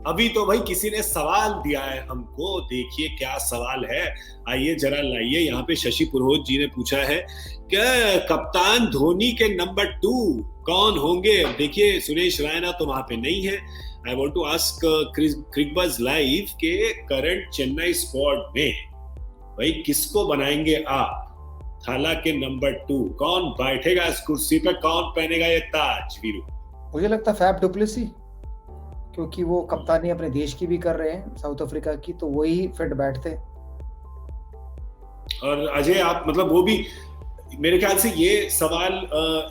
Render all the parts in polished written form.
अभी तो भाई किसी ने सवाल दिया है हमको, देखिए क्या सवाल है, आइए जरा लाइए। यहाँ पे शशि पुरोहित जी ने पूछा है कि कप्तान धोनी के नंबर 2 कौन होंगे। देखिए सुरेश रैना तो वहां पे नहीं है। I want to ask Cricbuzz live के करंट चेन्नई स्क्वाड में भाई किसको बनाएंगे आप थाला के नंबर 2? कौन बैठेगा इस कुर्सी पे, कौन पहनेगा ये ताज वीरू? मुझे लगता है फैफ डुप्लेसी, क्योंकि वो कप्तानी अपने देश की भी कर रहे हैं, साउथ अफ्रीका की, तो वही फिट बैठते। और अजय आप मतलब वो भी मेरे ख्याल से ये सवाल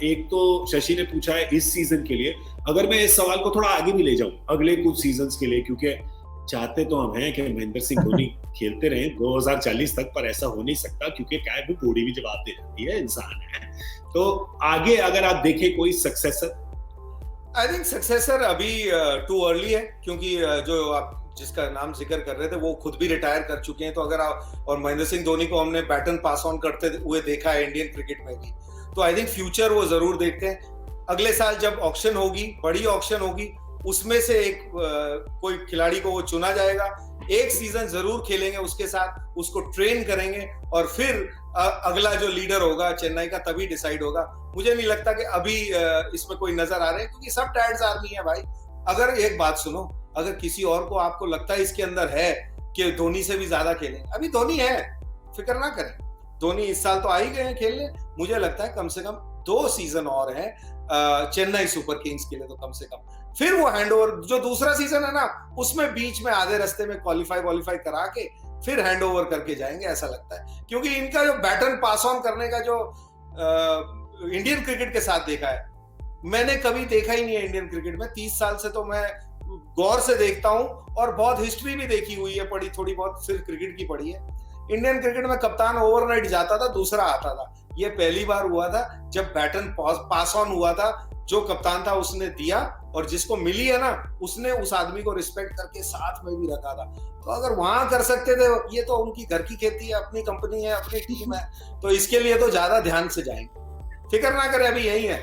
एक तो शशि ने पूछा है इस सीजन के लिए, अगर मैं इस सवाल को थोड़ा आगे भी ले जाऊं अगले कुछ सीजन्स के लिए, क्योंकि चाहते तो हम हैं कि महेंद्र सिंह धोनी खेलते रहे 2040 तक, पर ऐसा हो नहीं सकता क्योंकि क्या है बूढ़ी भी जवाब दे जाती है, इंसान है। तो आगे अगर आप देखें कोई सक्सेसर, आई थिंक सक्सेसर अभी टू अर्ली है, क्योंकि जो आप जिसका नाम जिक्र कर रहे थे वो खुद भी रिटायर कर चुके हैं। तो अगर आप, और महेंद्र सिंह धोनी को हमने बैटन पास ऑन करते हुए देखा है इंडियन क्रिकेट में भी, तो आई थिंक फ्यूचर वो जरूर देखते हैं। अगले साल जब ऑक्शन होगी, बड़ी ऑक्शन होगी, उसमें से एक कोई खिलाड़ी को वो चुना जाएगा, एक सीजन जरूर खेलेंगे उसके साथ, उसको ट्रेन करेंगे और फिर अगला जो लीडर होगा चेन्नई का तभी डिसाइड होगा। मुझे नहीं लगता कि अभी इसमें कोई नजर आ रहे हैं, क्योंकि सब टायर्ड्स आर्मी है भाई। अगर एक बात सुनो, अगर किसी और को आपको लगता है इसके अंदर है कि धोनी से भी ज्यादा खेलें, अभी धोनी है, फिक्र ना करें। धोनी इस साल तो आ ही गए हैं खेलने, मुझे लगता है कम से कम 2 सीजन और हैं चेन्नई सुपर किंग्स के लिए, तो कम से कम फिर वो हैंडओवर, जो दूसरा सीजन है ना, उसमें बीच में आधे रास्ते में क्वालिफाई करा के फिर हैंडओवर करके जाएंगे, ऐसा लगता है। क्योंकि इनका जो बैटन पास ऑन करने का जो इंडियन क्रिकेट के साथ देखा है, मैंने कभी देखा ही नहीं है इंडियन क्रिकेट में। 30 साल से तो मैं गौर से देखता हूं और बहुत हिस्ट्री भी देखी हुई है, पढ़ी थोड़ी बहुत, सिर्फ क्रिकेट की पढ़ी है। इंडियन क्रिकेट में कप्तान ओवरनाइट जाता था, दूसरा आता था। ये पहली बार हुआ था जब बैटन पास ऑन हुआ था, जो कप्तान था उसने दिया, और जिसको मिली है ना उसने उस आदमी को रिस्पेक्ट करके साथ में भी रखा था। तो अगर वहां कर सकते थे, ये तो उनकी घर की खेती है, अपनी कंपनी है, अपनी टीम है, तो इसके लिए तो ज्यादा ध्यान से जाएंगे। फिक्र ना करें, अभी यही है।